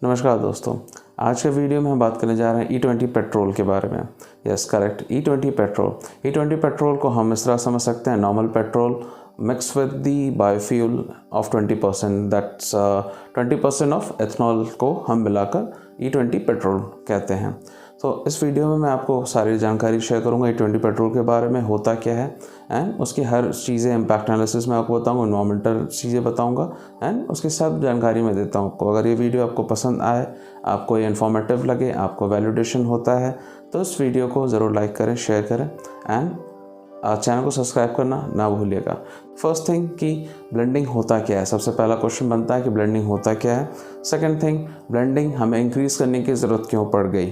नमस्कार दोस्तों, आज के वीडियो में हम बात करने जा रहे हैं E20 पेट्रोल के बारे में। यस करेक्ट, E20 पेट्रोल को हम इस तरह समझ सकते हैं, normal petrol mix with the biofuel of 20%, that's 20% of ethanol को हम मिलाकर E20 पेट्रोल कहते हैं। तो इस वीडियो में मैं आपको सारी जानकारी शेयर करूंगा E20 पेट्रोल के बारे में, होता क्या है एंड उसकी हर चीज़ें, इम्पैक्ट एनालिसिस मैं आपको बताऊंगा, इन्वायरमेंटल चीज़ें बताऊंगा एंड उसकी सब जानकारी मैं देता हूँ आपको। अगर ये वीडियो आपको पसंद आए, आपको ये इन्फॉर्मेटिव लगे, आपको वैलिडेशन होता है, तो इस वीडियो को ज़रूर लाइक करें, शेयर करें एंड चैनल को सब्सक्राइब करना ना भूलिएगा। फर्स्ट थिंग कि ब्लेंडिंग होता क्या है, सबसे पहला क्वेश्चन बनता है कि ब्लेंडिंग होता क्या है। सेकंड थिंग, ब्लेंडिंग हमें इंक्रीज़ करने की ज़रूरत क्यों पड़ गई।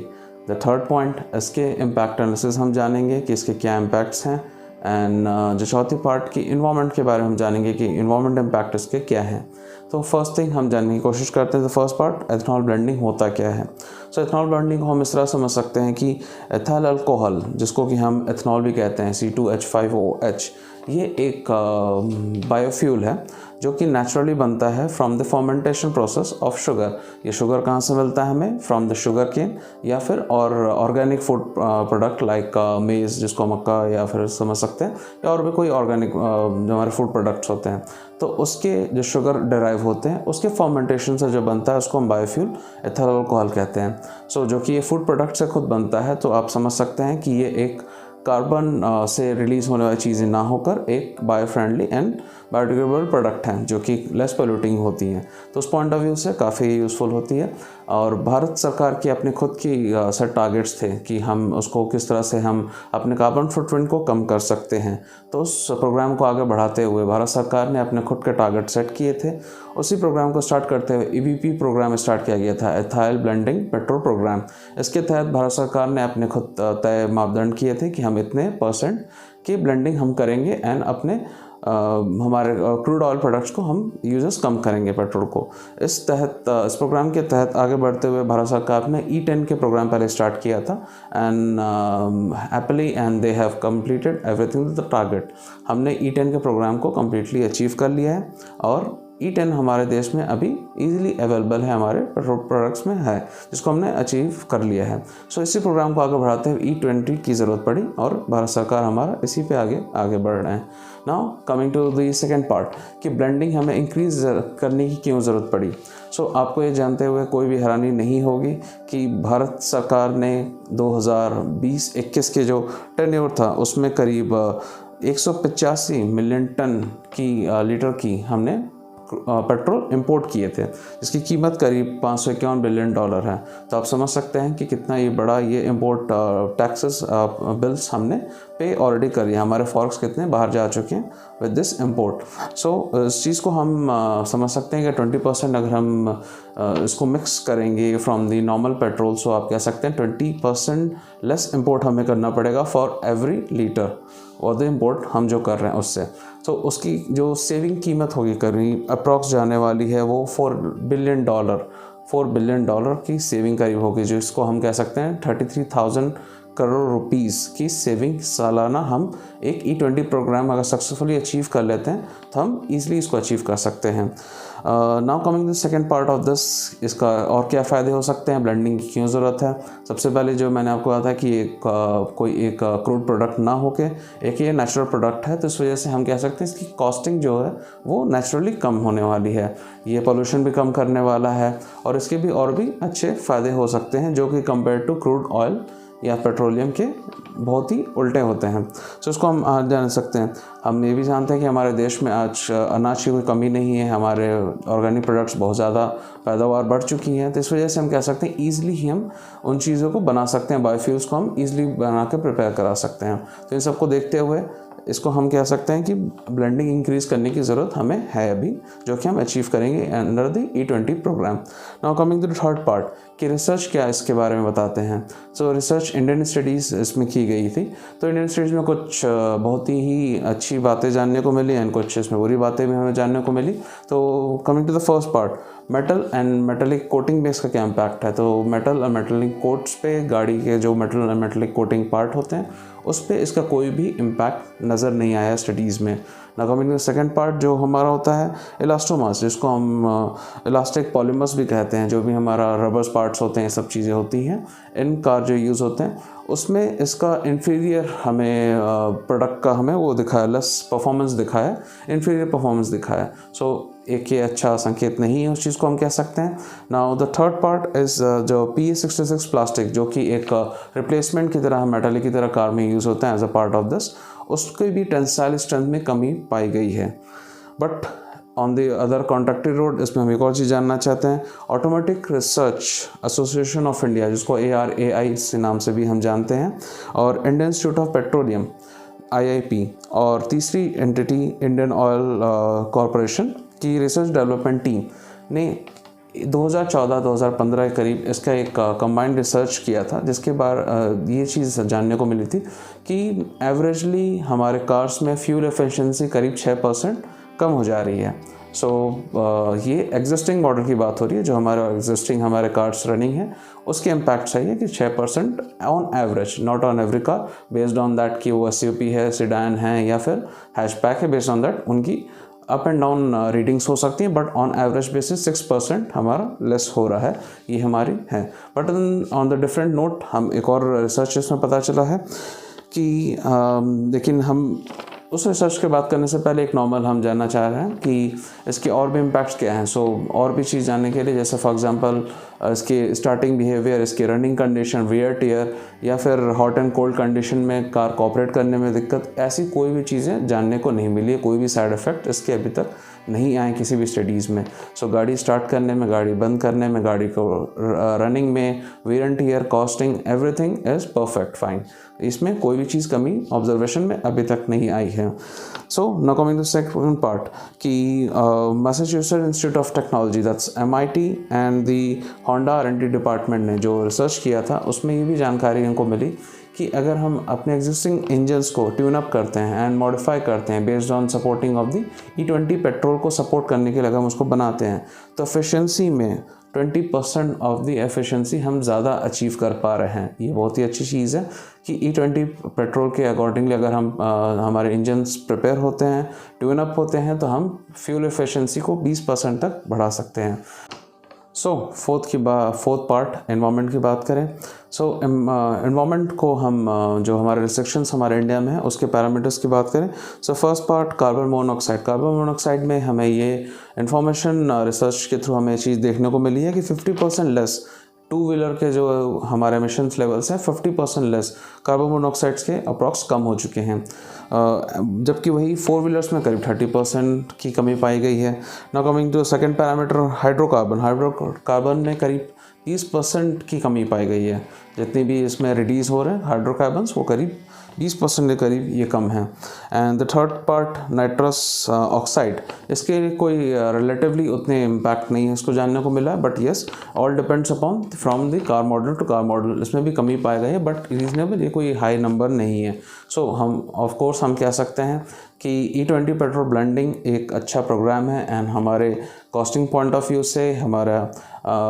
द थर्ड पॉइंट, इसके इम्पैक्ट एनालिसिस हम जानेंगे कि इसके क्या इम्पैक्ट्स हैं। एंड जो चौथी पार्ट की इन्वायरमेंट के बारे में हम जानेंगे कि इन्वायरमेंट इम्पैक्ट इसके क्या हैं। तो फर्स्ट थिंग हम जानने की कोशिश करते हैं। तो फर्स्ट पार्ट, एथनॉल ब्लेंडिंग होता क्या है। सो एथनॉल ब्लेंडिंग को हम इस तरह समझ सकते हैं कि एथाइल अल्कोहल, जिसको कि हम एथनॉल भी कहते हैं, C2H5OH, ये एक बायोफ्यूल है जो कि नेचुरली बनता है from the fermentation process of sugar. ये शुगर कहाँ से मिलता है हमें? फ्रॉम द शुगर केन, या फिर और ऑर्गेनिक फूड प्रोडक्ट लाइक मेज़, जिसको मक्का या फिर समझ सकते हैं, या और भी कोई ऑर्गेनिक जो हमारे फूड प्रोडक्ट्स होते हैं, तो उसके जो शुगर डिराइव होते हैं उसके फर्मेंटेशन से जो बनता है उसको हम बायोफ्यूल एथाइल अल्कोहल कहते हैं। सो जो कि ये फूड प्रोडक्ट से खुद बनता है, तो आप समझ सकते हैं कि ये एक कार्बन से रिलीज़ होने वाली चीज़ें ना होकर एक bio friendly and biodegradable product हैं जो कि लेस पोल्यूटिंग होती हैं। तो उस पॉइंट ऑफ व्यू से काफ़ी यूज़फुल होती है। और भारत सरकार की अपने खुद की सेट टारगेट्स थे कि हम उसको किस तरह से हम अपने कार्बन फुटप्रिंट को कम कर सकते हैं। तो उस प्रोग्राम को आगे बढ़ाते हुए भारत सरकार ने अपने खुद के टारगेट सेट किए थे। उसी प्रोग्राम को स्टार्ट करते हुए EBP प्रोग्राम स्टार्ट किया गया था, एथाइल ब्लेंडिंग पेट्रोल प्रोग्राम। इसके तहत भारत सरकार ने अपने खुद तय मापदंड किए थे कि हम इतने % की ब्लेंडिंग हम करेंगे एंड अपने हमारे क्रूड ऑयल प्रोडक्ट्स को हम यूजेस कम करेंगे, पेट्रोल को। इस इस प्रोग्राम के तहत आगे बढ़ते हुए भारत सरकार ने E10 के प्रोग्राम पहले स्टार्ट किया था and happily and they have completed everything the target. हमने E10 के प्रोग्राम को कम्प्लीटली अचीव कर लिया है और E10 हमारे देश में अभी इजीली अवेलेबल है, हमारे पेट्रोल प्रोडक्ट्स में है, जिसको हमने अचीव कर लिया है। सो इसी प्रोग्राम को आगे बढ़ाते हुए E20 की ज़रूरत पड़ी और भारत सरकार हमारा इसी पे आगे बढ़ रहे हैं। Now coming to the second part कि ब्लेंडिंग हमें इंक्रीज करने की क्यों ज़रूरत पड़ी। सो आपको ये जानते हुए कोई भी हैरानी नहीं होगी कि भारत सरकार ने 2020-21 के जो टर्नओवर था उसमें करीब 185 मिलियन टन की लीटर की हमने पेट्रोल इंपोर्ट किए थे, जिसकी कीमत करीब $551 बिलियन है। तो आप समझ सकते हैं कि कितना ये बड़ा ये इंपोर्ट टैक्सेस बिल्स हमने पे ऑलरेडी कर लिया, हमारे फॉरेक्स कितने बाहर जा चुके हैं विद दिस इंपोर्ट। सो इस चीज़ को हम समझ सकते हैं कि 20% अगर हम इसको मिक्स करेंगे फ्रॉम दी नॉर्मल पेट्रोल, सो आप कह सकते हैं 20% लेस इंपोर्ट हमें करना पड़ेगा फॉर एवरी लीटर और द इम्पोर्ट हम जो कर रहे हैं उससे। तो उसकी जो सेविंग कीमत होगी करीब अप्रॉक्स जाने वाली है वो $4 बिलियन की सेविंग करीब होगी, जो इसको हम कह सकते हैं 33,000 करोड़ रुपीस की सेविंग सालाना हम एक E20 प्रोग्राम अगर सक्सेसफुली अचीव कर लेते हैं तो हम ईज़िली इसको अचीव कर सकते हैं। Now coming the second part of this, इसका और क्या फ़ायदे हो सकते हैं, ब्लेंडिंग की क्यों ज़रूरत है। सबसे पहले जो मैंने आपको कहा था कि कोई एक क्रूड प्रोडक्ट ना होके एक ये नेचुरल प्रोडक्ट है, तो इस वजह से हम कह सकते हैं इसकी कॉस्टिंग जो है वो नेचुरली कम होने वाली है। ये पोल्यूशन भी कम करने वाला है और इसके भी और भी अच्छे फ़ायदे हो सकते हैं जो कि कंपेयर टू क्रूड ऑयल या पेट्रोलियम के बहुत ही उल्टे होते हैं। सो इसको हम आज जान सकते हैं। हम ये भी जानते हैं कि हमारे देश में आज अनाज की कोई कमी नहीं है, हमारे ऑर्गेनिक प्रोडक्ट्स बहुत ज़्यादा पैदावार बढ़ चुकी हैं, तो इस वजह से हम कह सकते हैं ईज़िली ही हम उन चीज़ों को बना सकते हैं, बायोफ्यूल्स को हम ईज़िली बना के प्रिपेयर करा सकते हैं। तो इन सबको देखते हुए इसको हम कह सकते हैं कि ब्लेंडिंग इंक्रीज़ करने की ज़रूरत हमें है अभी, जो कि हम अचीव करेंगे under the E20 programme. Now coming to the third part कि रिसर्च क्या इसके बारे में बताते हैं। सो रिसर्च इंडियन स्टडीज़ इसमें की गई थी, तो इंडियन स्टडीज़ में कुछ बहुत ही अच्छी बातें जानने को मिली एंड कुछ इसमें बुरी बातें भी हमें जानने को मिली। तो coming to the first part, metal and metallic coating base का क्या इम्पैक्ट है। तो मेटल और मेटेलिक कोट्स पे, गाड़ी के जो मेटल और मेटेलिक कोटिंग पार्ट होते हैं उस पर इसका कोई भी इम्पैक्ट नज़र नहीं आया स्टडीज़ में। ना कमिंग टू सेकेंड पार्ट जो हमारा होता है इलास्टोमास, जिसको हम इलास्टिक पॉलीमर्स भी कहते हैं, जो भी हमारा रबर्स पार्ट्स होते हैं, सब चीज़ें होती हैं, इनका जो यूज़ होते हैं उसमें इसका इन्फीरियर हमें प्रोडक्ट का हमें वो दिखाया, लेस परफॉर्मेंस दिखाया, इन्फीरियर परफॉर्मेंस दिखाया। सो एक ये अच्छा संकेत नहीं है, उस चीज़ को हम कह सकते हैं। Now the third part is जो PA66 प्लास्टिक, जो कि एक रिप्लेसमेंट की तरह मेटल की तरह कार में यूज़ होता है as a part of this, उसकी भी टेंसाइल स्ट्रेंथ में कमी पाई गई है। But on the other contracted road, इसमें हम एक और चीज़ जानना चाहते हैं। Automatic research association of India, जिसको ARAI इस नाम से भी हम जानते हैं, और Indian institute of petroleum IIP, और तीसरी एंटिटी इंडियन ऑयल कॉरपोरेशन की रिसर्च डेवलपमेंट टीम ने 2014-2015 के करीब इसका एक कंबाइंड रिसर्च किया था, जिसके बाद ये चीज़ जानने को मिली थी कि एवरेजली हमारे कार्स में फ्यूल एफिशिएंसी करीब 6% कम हो जा रही है। सो ये एग्जिस्टिंग मॉडल की बात हो रही है, जो हमारे कार्स रनिंग है, उसके इम्पैक्ट सही है कि 6% on average, not on every car, based on that कि वो SUV है, सेडान है या फिर हैचबैक है, बेस्ड ऑन दैट उनकी अप एंड डाउन रीडिंग्स हो सकती हैं, बट ऑन एवरेज बेसिस 6% हमारा लेस हो रहा है, ये हमारी है। But on the different note, हम एक और रिसर्च इसमें पता चला है कि लेकिन हम उस रिसर्च के बात करने से पहले एक नॉर्मल हम जानना चाह रहे हैं कि इसके और भी इम्पैक्ट्स क्या हैं। सो और भी चीज़ जानने के लिए, जैसे फॉर एग्जांपल इसके स्टार्टिंग बिहेवियर, इसकी रनिंग कंडीशन, वियर टियर, या फिर हॉट एंड कोल्ड कंडीशन में कार कोऑपरेट करने में दिक्कत, ऐसी कोई भी चीज़ें जानने को नहीं मिली है। कोई भी साइड इफ़ेक्ट इसके अभी तक नहीं आए किसी भी स्टडीज़ में। सो गाड़ी स्टार्ट करने में, गाड़ी बंद करने में, गाड़ी को रनिंग में, wear and tear, costing, everything is perfect fine. इसमें कोई भी चीज़ कमी ऑब्जर्वेशन में अभी तक नहीं आई है। So now coming to second part कि Massachusetts Institute of Technology, that's MIT, and the Honda R&D department ने जो रिसर्च किया था, उसमें ये भी जानकारी हमको मिली कि अगर हम अपने एग्जिस्टिंग इंजन्स को ट्यून अप करते हैं एंड मॉडिफाई करते हैं based on supporting of the E20 petrol को सपोर्ट करने के लिए अगर हम उसको बनाते हैं, तो एफिशिएंसी में 20% ऑफ द एफिशिएंसी हम ज़्यादा अचीव कर पा रहे हैं। ये बहुत ही अच्छी चीज़ है कि E20 पेट्रोल के अकॉर्डिंगली अगर हम हमारे इंजन्स प्रिपेयर होते हैं, ट्यून अप होते हैं, तो हम फ्यूल एफिशिएंसी को 20% तक बढ़ा सकते हैं। सो फोर्थ पार्ट एनवायरनमेंट की बात करें। सो एनवायरनमेंट को हम जो हमारे रिस्ट्रिक्शंस हमारे इंडिया में है उसके पैरामीटर्स की बात करें। So first part carbon monoxide में हमें ये इंफॉर्मेशन रिसर्च के थ्रू हमें चीज़ देखने को मिली है कि 50% लेस टू व्हीलर के जो हमारे एमिशंस लेवल्स हैं 50% लेस कार्बन मोनोऑक्साइड्स के अप्रॉक्स कम हो चुके हैं, जबकि वही 4 व्हीलर्स में करीब 30% की कमी पाई गई है। Now coming to second parameter hydrocarbon में करीब 30% की कमी पाई गई है। जितनी भी इसमें रिलीज़ हो रहे हैं हाइड्रोकार्बन्स वो करीब 20% के करीब ये कम है। And the third part nitrous oxide, इसके कोई रिलेटिवली उतने इम्पैक्ट नहीं है इसको जानने को मिला है, but yes all depends upon from the car model to car model, इसमें भी कमी पाई गई है, बट रीजनेबल, ये कोई हाई नंबर नहीं है। सो हम ऑफ कोर्स हम कह सकते हैं कि E20 पेट्रोल ब्लेंडिंग एक अच्छा प्रोग्राम है, एंड हमारे कॉस्टिंग पॉइंट ऑफ व्यू से, हमारा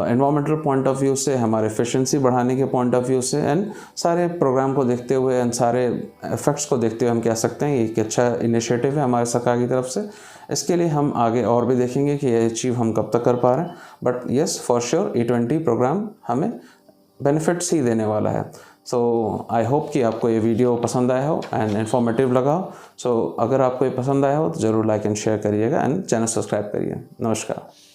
एनवायरमेंटल पॉइंट ऑफ व्यू से, हमारे एफिशिएंसी बढ़ाने के पॉइंट ऑफ व्यू से, एंड सारे प्रोग्राम को देखते हुए एंड सारे इफेक्ट्स को देखते हुए हम कह सकते हैं ये एक अच्छा इनिशिएटिव है हमारे सरकार की तरफ से। इसके लिए हम आगे और भी देखेंगे कि ये अचीव हम कब तक कर पा रहे हैं, but yes for sure E20 programme हमें बेनिफिट्स ही देने वाला है। सो आई होप कि आपको ये वीडियो पसंद आया हो एंड इन्फॉर्मेटिव लगा हो। सो अगर आपको ये पसंद आया हो तो ज़रूर लाइक एंड शेयर करिएगा एंड चैनल सब्सक्राइब करिए। नमस्कार।